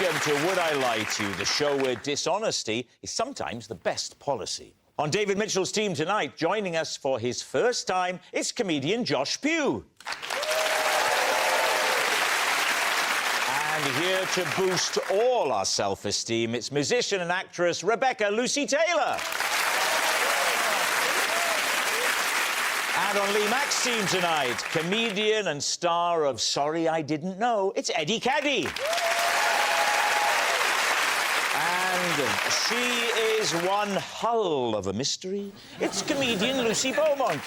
Welcome to Would I Lie to You, the show where dishonesty is sometimes the best policy. On David Mitchell's team tonight, joining us for his first time, it's comedian Josh Pugh. And here to boost all our self-esteem, it's musician and actress Rebecca Lucy Taylor. And on Lee Mack's team tonight, comedian and star of Sorry I Didn't Know, it's Eddie Kadi. And she is one hull of a mystery. It's comedian Lucy Beaumont.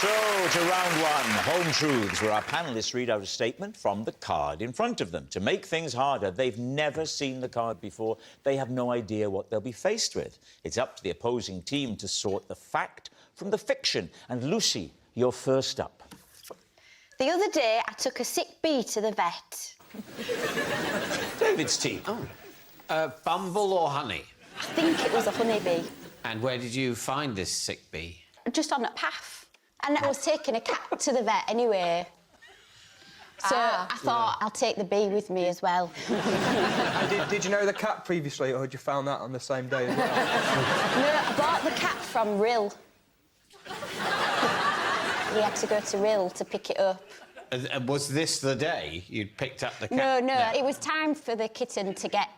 So, to round one, Home Truths, where our panellists read out a statement from the card in front of them. To make things harder, they've never seen the card before. They have no idea what they'll be faced with. It's up to the opposing team to sort the fact from the fiction. And Lucy, you're first up. The other day, I took a sick bee to the vet. David's team. Bumble or honey? I think it was a honeybee. And where did you find this sick bee? Just on a path. And I was taking a cat to the vet anyway. So I thought I'll take the bee with me as well. And did you know the cat previously, or had you found that on the same day as well? No, I bought the cat from Rill. We had to go to Rill to pick it up. Was this the day you'd picked up the cat? No, it was time for the kitten to get,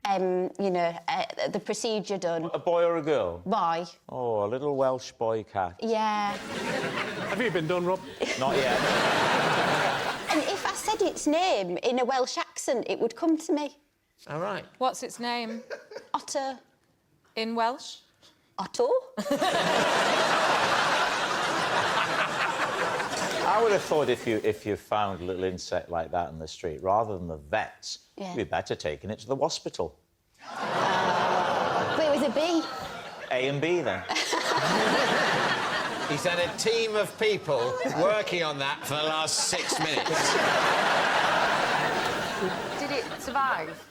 the procedure done. A boy or a girl? Boy. Oh, a little Welsh boy cat. Yeah. Have you been done, Rob? Not yet. And if I said its name in a Welsh accent, it would come to me. All right. What's its name? Otto. In Welsh? Otto? I would have thought if you found a little insect like that in the street, rather than the vets, you'd be better taking it to the hospital. But it was a bee. A and B, then. He's had a team of people working on that for the last 6 minutes. Did it survive?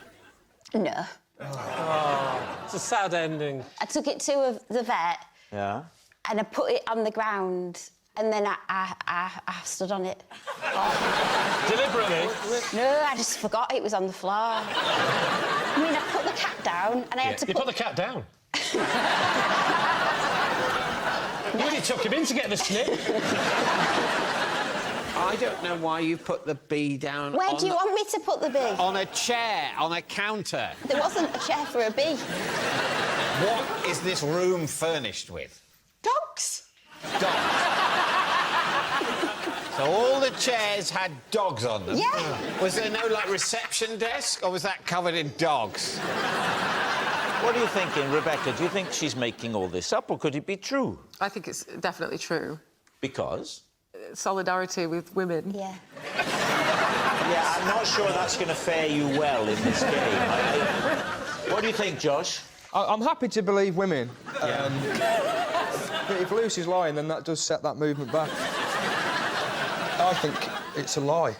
No. Oh, it's a sad ending. I took it to the vet. Yeah? And I put it on the ground, and then I stood on it. Deliberately? No, I just forgot it was on the floor. I mean, I put the cat down, and I had to You put the cat down? You really took him in to get the snip. I don't know why you put the bee down. Where do you want me to put the bee? On a chair, on a counter. There wasn't a chair for a bee. What is this room furnished with? Dogs. Dogs. So all the chairs had dogs on them? Yeah. Was there no, like, reception desk, or was that covered in dogs? What are you thinking, Rebecca? Do you think she's making all this up, or could it be true? I think it's definitely true. Because? Solidarity with women. Yeah. Yeah, I'm not sure that's going to fare you well in this game. What do you think, Josh? I'm happy to believe women. But if Lucy's lying, then that does set that movement back. I think it's a lie.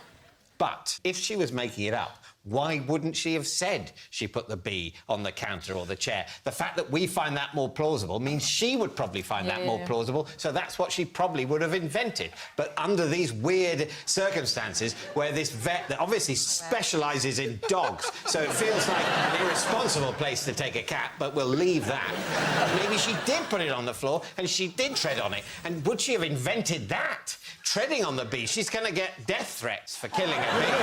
But if she was making it up, why wouldn't she have said she put the bee on the counter or the chair? The fact that we find that more plausible means she would probably find that more plausible, so that's what she probably would have invented. But under these weird circumstances where this vet that obviously specialises in dogs, so it feels like an irresponsible place to take a cat, but we'll leave that. Maybe she did put it on the floor and she did tread on it. And would she have invented that? Treading on the bee, she's going to get death threats for killing a bee.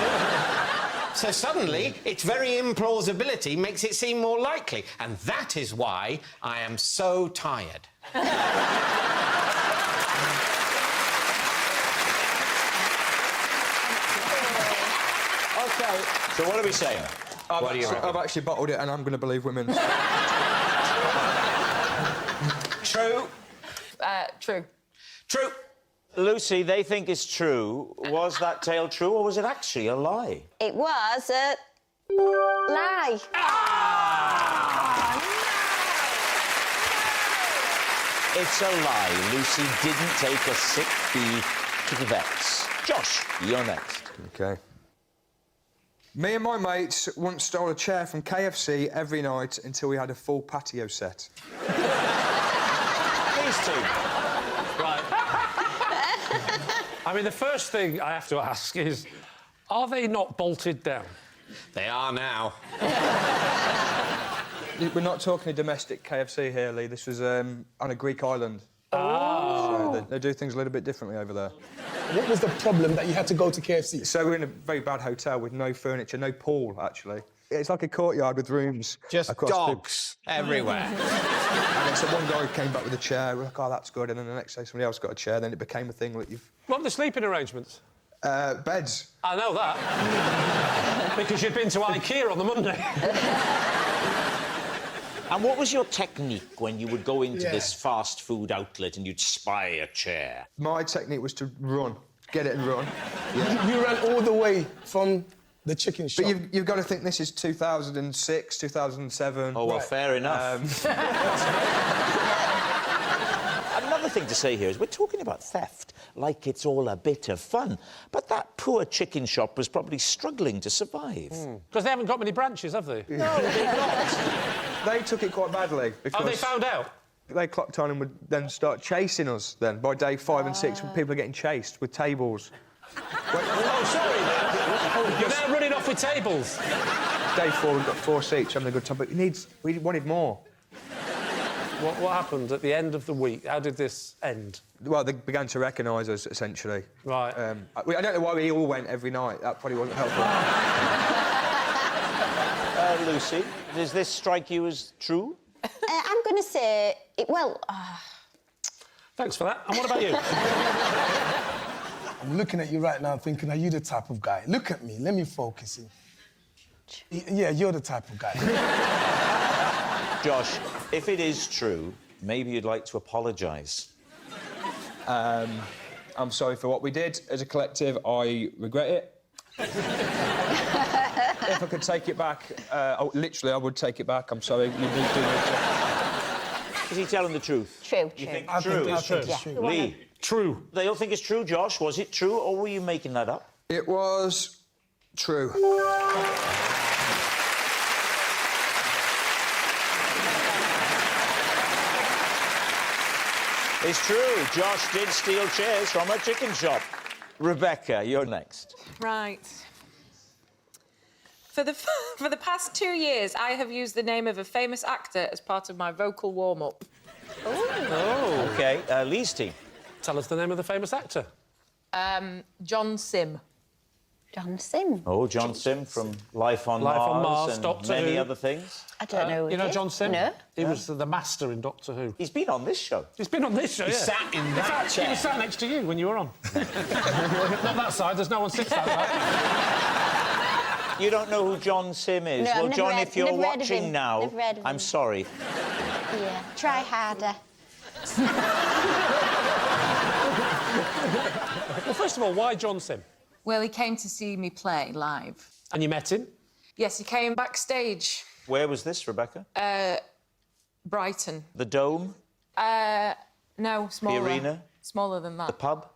So suddenly, its very implausibility makes it seem more likely. And that is why I am so tired. OK. So what are we saying? I've actually bottled it, and I'm going to believe women. True? True. True. Lucy, they think it's true. Was that tale true, or was it actually a lie? It was a lie. It's a lie. Lucy didn't take a sick bee to the vets. Josh, you're next. OK. Me and my mates once stole a chair from KFC every night until we had a full patio set. These two. Right. I mean, the first thing I have to ask is, Are they not bolted down? They are now. We're not talking a domestic KFC here, Lee. This was on a Greek island. Oh. So they do things a little bit differently over there. What was the problem that you had to go to KFC? So we're in a very bad hotel with no furniture, no pool, actually. It's like a courtyard with rooms. Just across dogs everywhere. And so one guy came back with a chair. We're like, oh, that's good. And then the next day somebody else got a chair. Then it became a thing that you've... What were the sleeping arrangements? Beds. I know that. Because you'd been to IKEA on the Monday. And what was your technique when you would go into this fast food outlet and you'd spy a chair? My technique was to run. Get it and run. You ran all the way from the chicken shop. But you've got to think this is 2006, 2007. Oh, well, fair enough. Another thing to say here is we're talking about theft like it's all a bit of fun. But that poor chicken shop was probably struggling to survive. Because they haven't got many branches, have they? No, they're not. They took it quite badly. Because Oh, they found out? they clocked on and would then start chasing us then. By day 5 and 6, when people are getting chased with tables. Oh, sorry. You're now running off with tables. Day 4, we've got 4 seats, having a good time. But we wanted more. What happened at the end of the week? How did this end? Well, they began to recognise us, essentially. Right. I don't know why we all went every night. That probably wasn't helpful. Lucy, does this strike you as true? I'm going to say... Thanks for that. And what about you? I'm looking at you right now thinking, are you the type of guy? Look at me, let me focus in. Yeah, you're the type of guy. Josh, if it is true, maybe you'd like to apologise. I'm sorry for what we did. As a collective, I regret it. If I could take it back, literally, I would take it back. I'm sorry. You need to do it. Is he telling the truth? True, You true. think I true? think it's true. Lee? True. They all think it's true, Josh. Was it true, or were you making that up? It was true. It's true. Josh did steal chairs from a chicken shop. Rebecca, you're next. Right. For the past 2 years, I have used the name of a famous actor as part of my vocal warm-up. Oh. OK, Lee's team. Tell us the name of the famous actor. John Sim. John Sim. Oh, John Sim from Life on Life Mars, on Mars, and Doctor many Who. other things. I don't know. You know John Sim? No. He was the master in Doctor Who. He's been on this show. He's been on this show, He yeah. sat in that fact, chair. He was sat next to you when you were on. Not that side, there's no one sits that side. You don't know who John Sim is? No, I've well, never John, read- if you're never read of watching him. now, Never read of I'm him. sorry. Yeah. Try harder. Well, first of all, why John Sim? Well, he came to see me play live. And you met him? Yes, he came backstage. Where was this, Rebecca? Brighton. The Dome? No, smaller. arena? Smaller than The that. pub?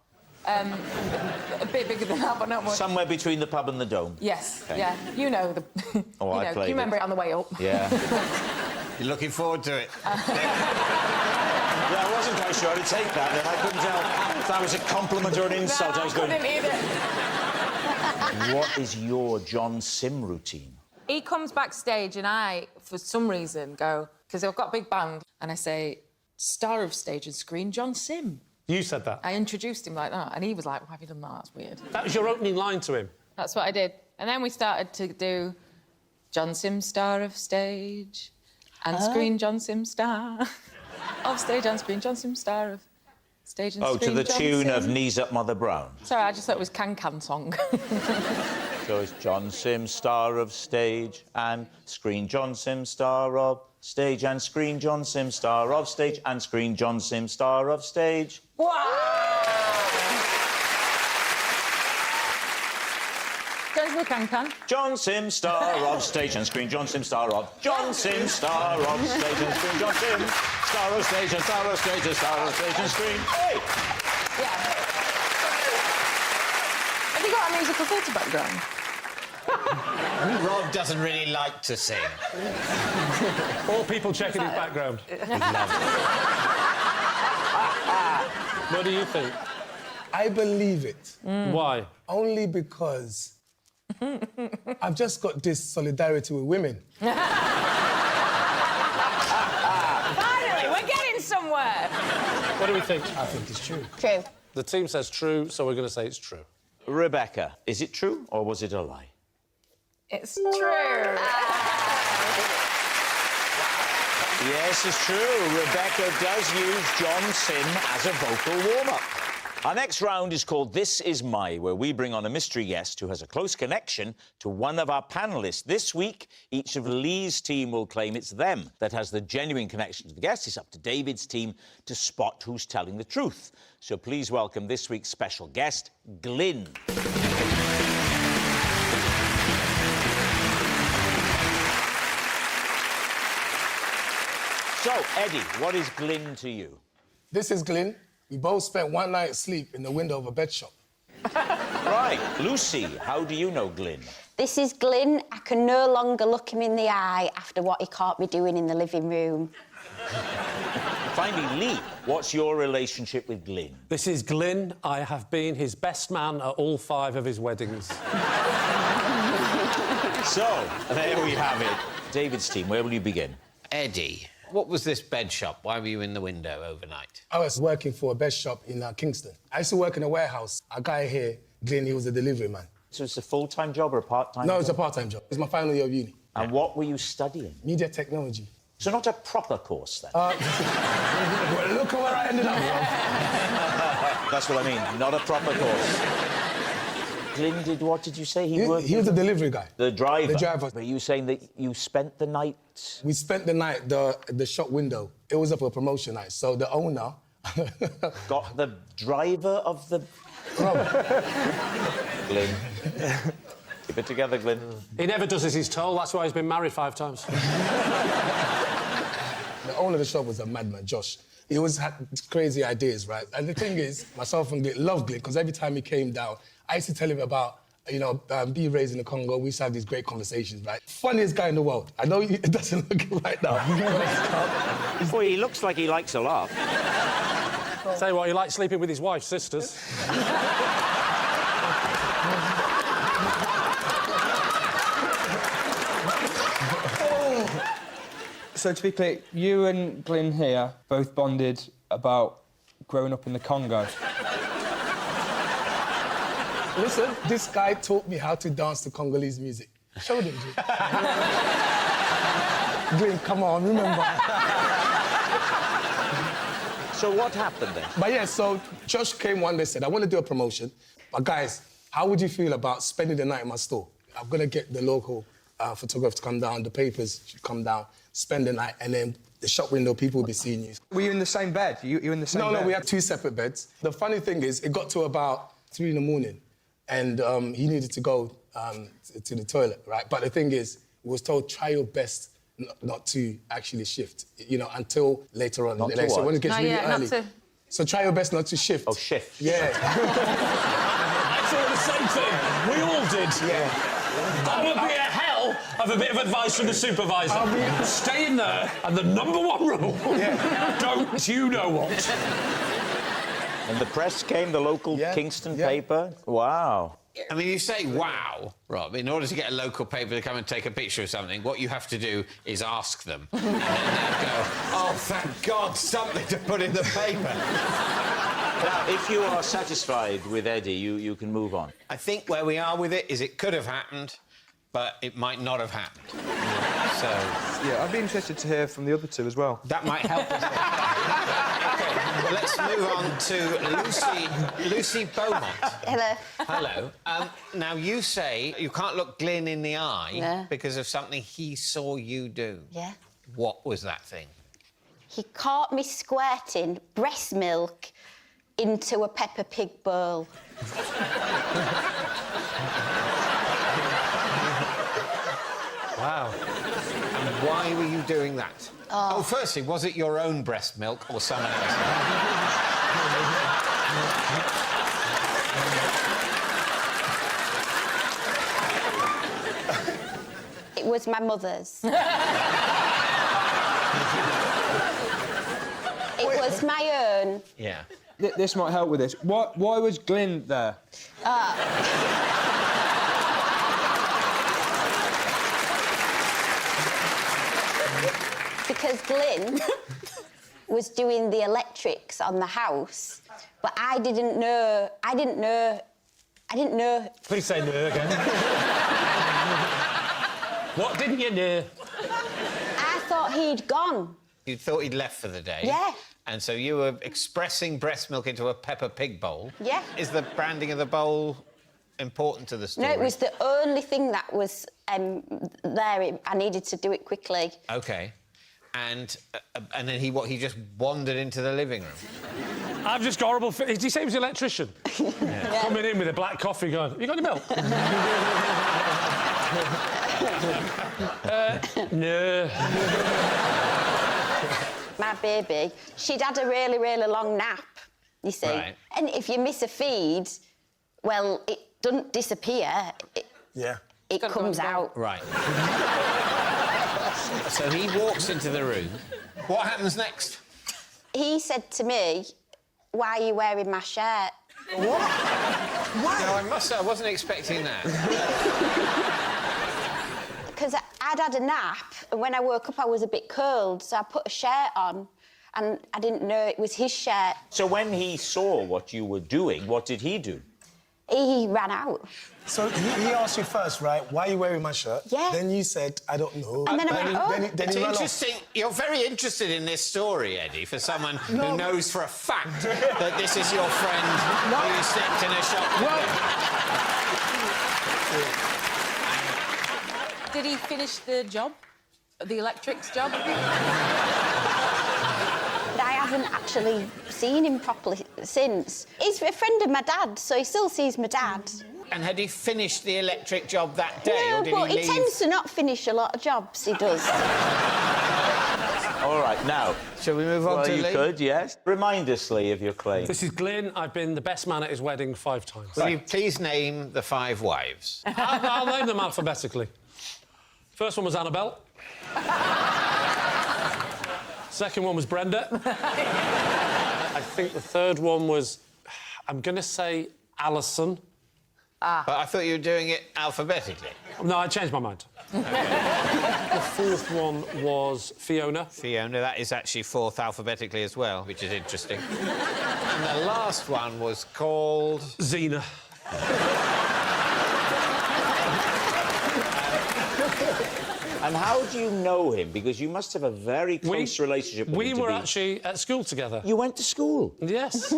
A bit bigger than that, but not much. Somewhere between the pub and the Dome? Yes, Okay. yeah. You know the... Oh, I played You remember it on the way up. Yeah. You're looking forward to it. Yeah, I wasn't quite sure how to take that, and I couldn't tell if that was a compliment or an insult. No, I was I going... couldn't either. What is your John Sim routine? He comes backstage and I, for some reason, go... Because I've got a big band, and I say, star of stage and screen, John Sim. You said that. I introduced him like that, and he was like, why have you done that? That's weird. That was your opening line to him. That's what I did. And then we started to do John Sim, star of stage, and screen, John Sim, star of stage and screen, John Sim, star of stage and Oh, screen, to the John tune Sim. of Knees Up, Mother Brown. Sorry, I just thought it was Can song. So it's John Sim, star of stage, and screen John Sim, star of stage, and screen John Sim, star of stage, and screen John Sim, star of stage. Wow! Goes the Can. John Sim, star of stage, and screen John Sim, star of John Sim, star of stage, and screen John Sim, star of stage, and star of stage, and star of stage, and screen. Hey! Yeah. Have you got a musical theatre background? Rob doesn't really like to sing. All people checking his background. What do you think? I believe it. Why? Only because I've just got this solidarity with women. Finally, we're getting somewhere. What do we think? I think it's true. True. The team says true, so we're going to say it's true. Rebecca, is it true or was it a lie? It's true. Yes, it's true. Rebecca does use John Sim as a vocal warm-up. Our next round is called This Is My, where we bring on a mystery guest who has a close connection to one of our panellists. This week, each of Lee's team will claim it's them that has the genuine connection to the guest. It's up to David's team to spot who's telling the truth. So please welcome this week's special guest, Glyn. So, Eddie, what is Glyn to you? This is Glyn. We both spent one night's sleep in the window of a bed shop. Right. Lucy, how do you know Glyn? This is Glyn. I can no longer look him in the eye after what he caught me doing in the living room. Finally, Lee, what's your relationship with Glyn? This is Glyn. I have been his best man at all 5 of his weddings. So, there we have it. David's team, where will you begin? Eddie, what was this bed shop? Why were you in the window overnight? I was working for a bed shop in Kingston. I used to work in a warehouse. A guy here, Glyn, he was a delivery man. So it's a full-time job or a part-time No, job? it's a part-time job. It's my final year of uni. And what were you studying? Media technology. So not a proper course, then? Well, look at where I ended up, bro. That's what I mean, not a proper course. Glyn did, what did you say? He was a delivery guy. The driver? The driver. But you saying that you spent the night... We spent the night the shop window. It was up for a promotion night, so the owner... Got the driver of the... Glyn. Keep it together, Glyn. He never does as he's told, that's why he's been married 5 times. The owner of the shop was a madman, Josh. He always had crazy ideas, right? And the thing is, myself and Glyn loved Glyn, because every time he came down, I used to tell him about, being raised in the Congo. We used to have these great conversations, right? Funniest guy in the world. I know it doesn't look it right now. Well, he looks like he likes a laugh. Tell you what, he likes sleeping with his wife's sisters. So to be clear, you and Glyn here both bonded about growing up in the Congo. Listen, this guy taught me how to dance to Congolese music. Showed him, Glyn. Glyn, come on, remember. So what happened then? But yeah, so Josh came one day and said, I want to do a promotion. But guys, how would you feel about spending the night in my store? I'm going to get the local photographer to come down, the papers should come down, spend the night, and then the shop window, people will be seeing you. Were you in the same bed? You were in the same bed? No, we had 2 separate beds. The funny thing is, it got to about 3 in the morning, and he needed to go to the toilet, right? But the thing is, we was told, try your best not to actually shift, until later on. Not to So what? when it gets really early. So try your best not to shift. Oh, shift. Yeah. I thought the same thing. We all did. Yeah. That would be a hell of a bit of advice from the supervisor. Stay in there, and the #1 rule, don't you know what? And the press came, the local Kingston paper. Wow. I mean, you say, wow, Rob, in order to get a local paper to come and take a picture of something, what you have to do is ask them. And then they'll go, oh, thank God, something to put in the paper. Now, if you are satisfied with Eddie, you can move on. I think where we are with it is it could have happened, but it might not have happened. So... Yeah, I'd be interested to hear from the other 2 as well. That might help us. OK, well, let's move on to Lucy Beaumont. Hello. Hello. Now, you say you can't look Glyn in the eye Yeah. because of something he saw you do. Yeah. What was that thing? He caught me squirting breast milk into a Peppa Pig bowl. Wow. And why were you doing that? Oh, firstly, was it your own breast milk or someone else's? It was my mother's. It was my own. Yeah. This might help with this. Why was Glyn there? because Glyn was doing the electrics on the house, but I didn't know. Please say no again. What didn't you know? I thought he'd gone. You thought he'd left for the day? Yeah. And so you were expressing breast milk into a Peppa Pig bowl? Yeah. Is the branding of the bowl important to the story? No, it was the only thing that was there. I needed to do it quickly. OK. And then he just wandered into the living room? I've just got horrible... Did he say he was an electrician? Yeah. Coming in with a black coffee going, you got any milk? No. My baby, she'd had a really, really long nap, you see. Right. And if you miss a feed, well, it doesn't disappear. It comes out. Right. So he walks into the room. What happens next? He said to me, why are you wearing my shirt? What? Why? No, I must say, I wasn't expecting that. Because I'd had a nap, and when I woke up, I was a bit cold, so I put a shirt on, and I didn't know it was his shirt. So when he saw what you were doing, what did he do? He ran out. So he asked you first, right, why are you wearing my shirt? Yeah. Then you said, I don't know. And then I went, oh. Then It's he ran off. interesting. You're very interested in this story, Eddie, for someone who knows for a fact that this is your friend who you stepped in a shop. Did he finish the job? The electrics job? But I haven't actually seen him properly since. He's a friend of my dad, so he still sees my dad. And had he finished the electric job that day, No, or did but he he leave? tends to not finish a lot of jobs, he does. All right, now... Shall we move on well, to you Lee? could, yes. Remind us, Lee, of your claim. This is Glyn. I've been the best man at his wedding 5 times. Will you please name the 5 wives? I'll name them alphabetically. First one was Annabelle. Second one was Brenda. I think the third one was... I'm going to say Alison. But I thought you were doing it alphabetically. No, I changed my mind. The fourth one was Fiona. Fiona, that is actually 4th alphabetically as well, which is interesting. And the last one was called... Xena. And how do you know him? Because you must have a very close relationship with him. We were actually at school together. You went to school? Yes.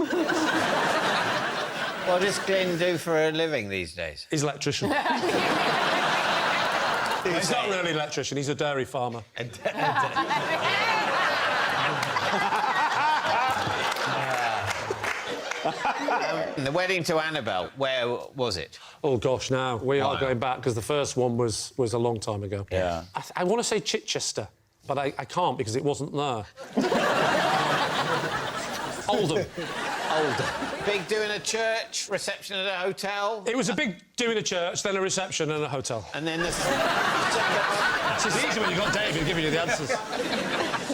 What does Glyn do for a living these days? He's an electrician. He's not really an electrician, he's a dairy farmer. The wedding to Annabelle, where was it? Oh, gosh, now we are going back, because the first one was a long time ago. Yeah. I want to say Chichester, but I can't because it wasn't there. Oldham. Oldham. Big do in a church, reception at a hotel. It was a big do in a church, then a reception and a hotel. And then the It's easy when you've got David giving you the answers.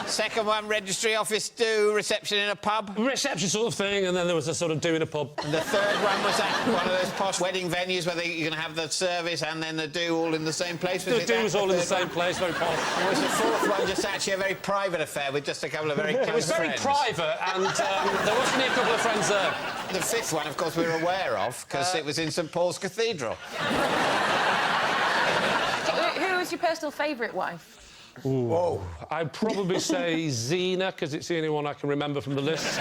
second one, registry office do, reception in a pub. Reception sort of thing, and then there was a sort of do in a pub. And the third one was at one of those posh wedding venues where you're going to have the service and then the do all in the same place. The do was all in the same place, very posh. And was the fourth one just actually a very private affair with just a couple of very close friends? It was very private, and there was only a couple of friends there. The fifth one, of course, we were aware of, because it was in St Paul's Cathedral. Who was your personal favourite wife? Ooh. Whoa. I'd probably say Xena, because it's the only one I can remember from the list.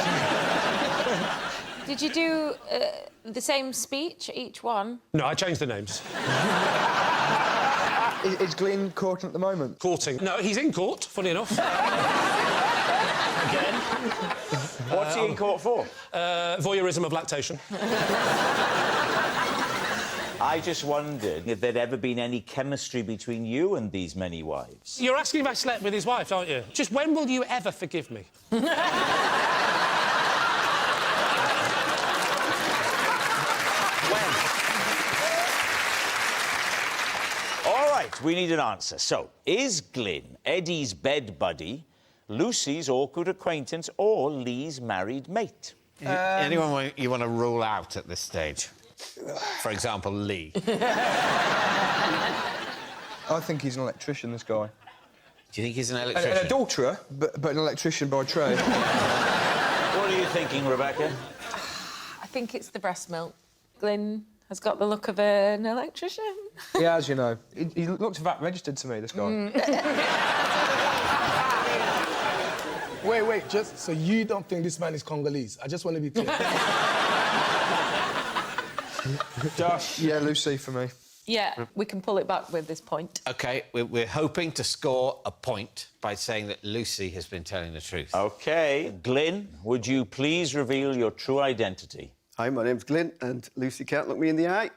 Did you do the same speech, each one? No, I changed the names. Is Glyn courting at the moment? Courting. No, he's in court, funny enough. Again. What's he in court for? Voyeurism of lactation. I just wondered if there'd ever been any chemistry between you and these many wives. You're asking if I slept with his wife, aren't you? Just when will you ever forgive me? When? All right, we need an answer. So, is Glyn Eddie's bed buddy, Lucy's awkward acquaintance, or Lee's married mate? Anyone you want to rule out at this stage? For example, Lee. I think he's an electrician, this guy. Do you think he's an An electrician? adulterer, but an electrician by trade. What are you thinking, Rebecca? I think it's the breast milk. Glyn has got the look of an electrician. He has, you know. He looked VAT registered to me, this guy. Wait, just so you don't think this man is Congolese? I just want to be clear. Josh. Yeah, Lucy for me. Yeah, we can pull it back with this point. OK, we're hoping to score a point by saying that Lucy has been telling the truth. OK. Glyn, would you please reveal your true identity? Hi, my name's Glyn, and Lucy can't look me in the eye.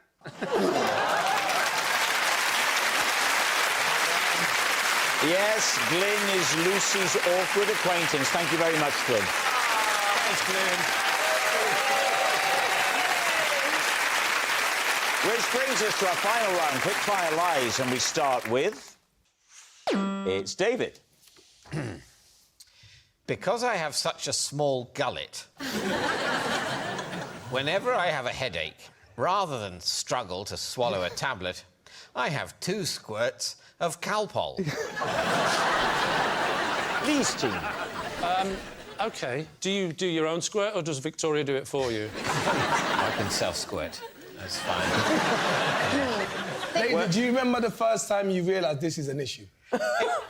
Yes, Glyn is Lucy's awkward acquaintance. Thank you very much, Glyn. Thanks, Glyn. Which brings us to our final round, quick-fire lies, and we start with... It's David. Because I have such a small gullet, whenever I have a headache, rather than struggle to swallow a tablet, I have 2 squirts of Calpol. These team. OK. Do you do your own squirt, or does Victoria do it for you? I can self-squirt. That's fine. David, do you remember the first time you realised this is an issue?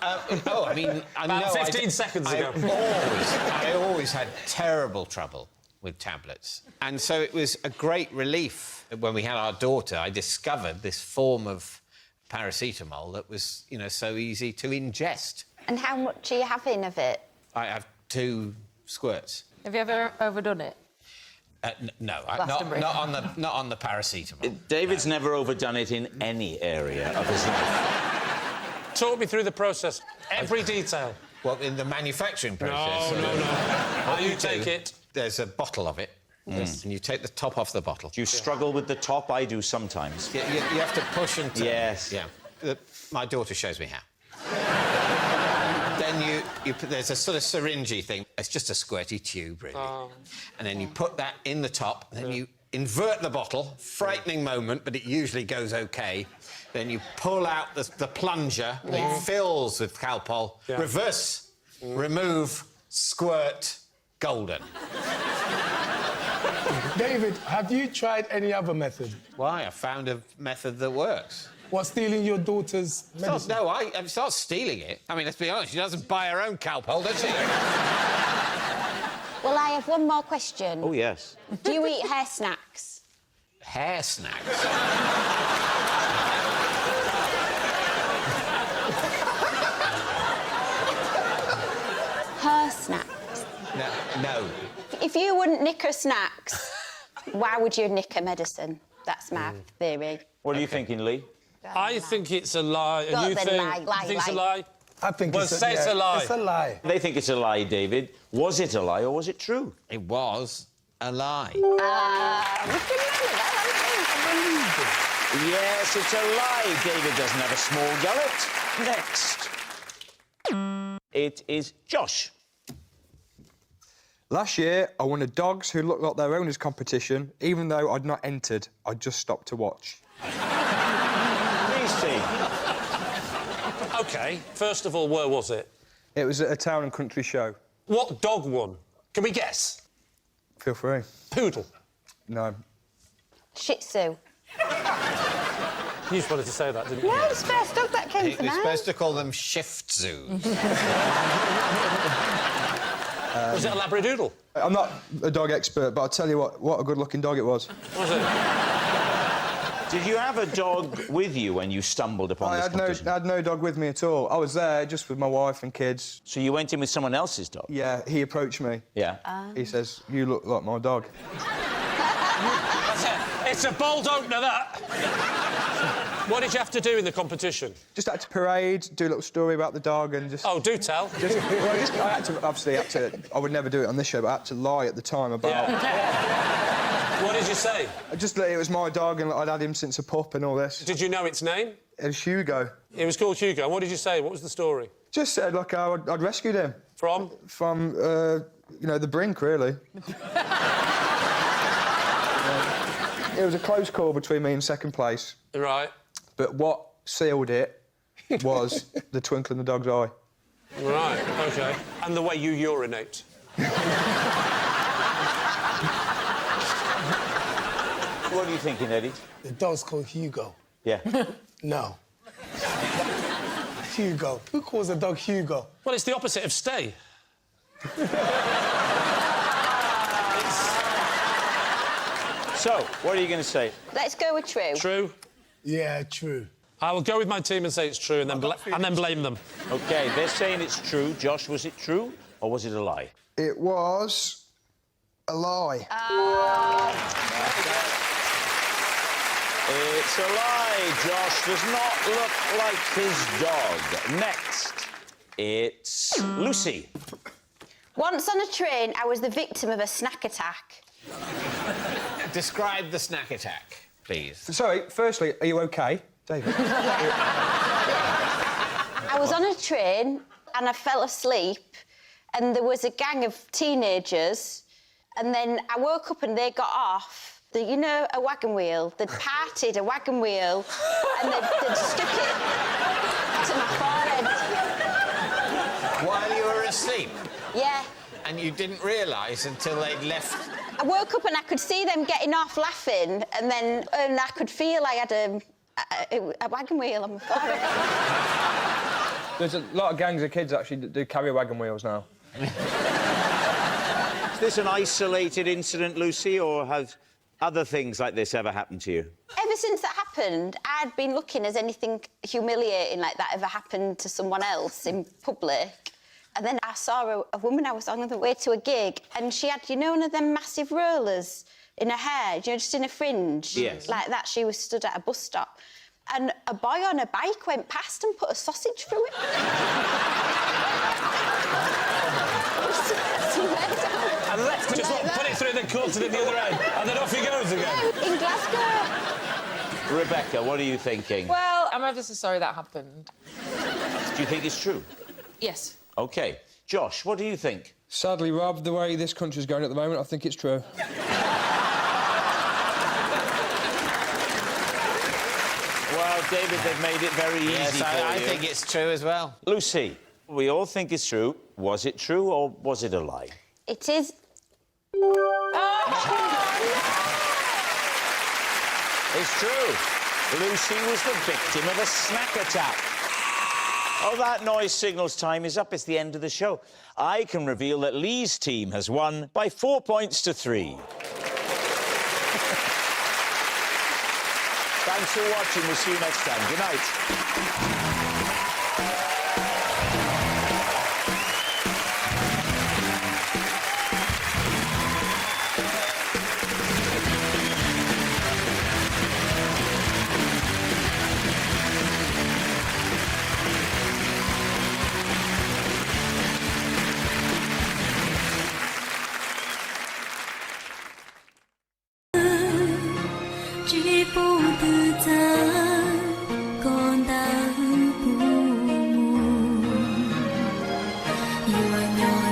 I mean... About 15 seconds ago. I always had terrible trouble with tablets. And so it was a great relief when we had our daughter. I discovered this form of paracetamol that was, you know, so easy to ingest. And how much are you having of it? I have 2 squirts. Have you ever overdone it? No, Glastonbury. not on the paracetamol. David's never overdone it in any area of his life. Talk me through the process. Every detail. Well, in the manufacturing process... No. How you take it? There's a bottle of it, and you take the top off the bottle. Do you struggle with the top? I do sometimes. You have to push and turn. Yes. Yeah. My daughter shows me how. Then there's a sort of syringy thing. It's just a squirty tube, really. And then you put that in the top, and then you invert the bottle. Frightening moment, but it usually goes OK. Then you pull out the plunger, and it fills with Calpol. Yeah. Reverse, remove, squirt, golden. David, have you tried any other method? Why? I found a method that works. What, stealing your daughter's medicine? No, it's not stealing it. I mean, let's be honest, she doesn't buy her own Calpol, does she? Well, I have one more question. Oh, yes. Do you eat hair snacks? Hair snacks? Her snacks? No. If you wouldn't nick her snacks, why would you nick her medicine? That's my theory. What are you thinking, Lee? I think it's a lie. Go And you then, think... lie, you think it's a lie. lie? I think Well, it's say it's a lie. It's a lie. They think it's a lie, David. Was it a lie or was it true? It was a lie. Yes, it's a lie. David doesn't have a small gullet. Next. It is Josh. Last year, I won a Dogs Who Look Like Their Owners competition. Even though I'd not entered, I just stopped to watch. Please, team. OK, first of all, where was it? It was at a town and country show. What dog won? Can we guess? Feel free. Poodle. No. Shih Tzu. You just wanted to say that, didn't you? No, it's the first dog that came to We're mind. supposed to call them shift zoos. Was it a Labradoodle? I'm not a dog expert, but I'll tell you what a good-looking dog it was. Was it? Did you have a dog with you when you stumbled upon this competition? I had no dog with me at all. I was there just with my wife and kids. So you went in with someone else's dog? Yeah, he approached me. Yeah. He says, "You look like my dog." That's it. It's a bold opener, that. What did you have to do in the competition? Just had to parade, do a little story about the dog and just... Oh, do tell. I had to, I would never do it on this show, but I had to lie at the time about... Yeah. What did you say? Just that it was my dog and I'd had him since a pup and all this. Did you know its name? It was Hugo. It was called Hugo. And what did you say? What was the story? Just said, like, I'd rescued him. From? From, you know, the brink, really. It was a close call between me and second place. Right. But what sealed it was the twinkle in the dog's eye. Right, OK. And the way you urinate. What are you thinking, Eddie? The dog's called Hugo. Yeah. No. Hugo. Who calls a dog Hugo? Well, it's the opposite of stay. So, what are you going to say? Let's go with true. True? Yeah, true. I will go with my team and say it's true and then, blame them. OK, they're saying it's true. Josh, was it true or was it a lie? It was a lie. It's a lie. Josh does not look like his dog. Next, it's Lucy. Once on a train, I was the victim of a snack attack. Describe the snack attack, please. Sorry, firstly, are you OK, David? I was on a train and I fell asleep and there was a gang of teenagers and then I woke up and they got off. You know, a wagon wheel. They'd parted a wagon wheel and they'd stuck it to my forehead. While you were asleep? Yeah. And you didn't realise until they'd left? I woke up and I could see them getting off laughing and then I could feel I had a wagon wheel on my forehead. There's a lot of gangs of kids, actually, that do carry wagon wheels now. Is this an isolated incident, Lucy, or have other things like this ever happened to you? Ever since that happened, I'd been looking as anything humiliating like that ever happened to someone else in public. And then I saw a woman, I was on the way to a gig, and she had, you know, one of them massive rollers in her hair, you know, just in a fringe. Yes. Like that. She was stood at a bus stop. And a boy on a bike went past and put a sausage through it. And left just like put it through the caught it at the other end, and then off he goes again. In Glasgow. Rebecca, what are you thinking? Well, I'm ever so sorry that happened. Do you think it's true? Yes. OK. Josh, what do you think? Sadly, Rob, the way this country's going at the moment, I think it's true. Well, David, they've made it very easy Yes, for I you. think it's true as well. Lucy, we all think it's true. Was it true or was it a lie? It is. It's true. Lucy was the victim of a snack attack. Oh, that noise signals time is up. It's the end of the show. I can reveal that Lee's team has won by 4 points to 3. Thanks for watching. We'll see you next time. Good night. Chỉ phụ từ gian còn đang buồn, yêu anh nhỏ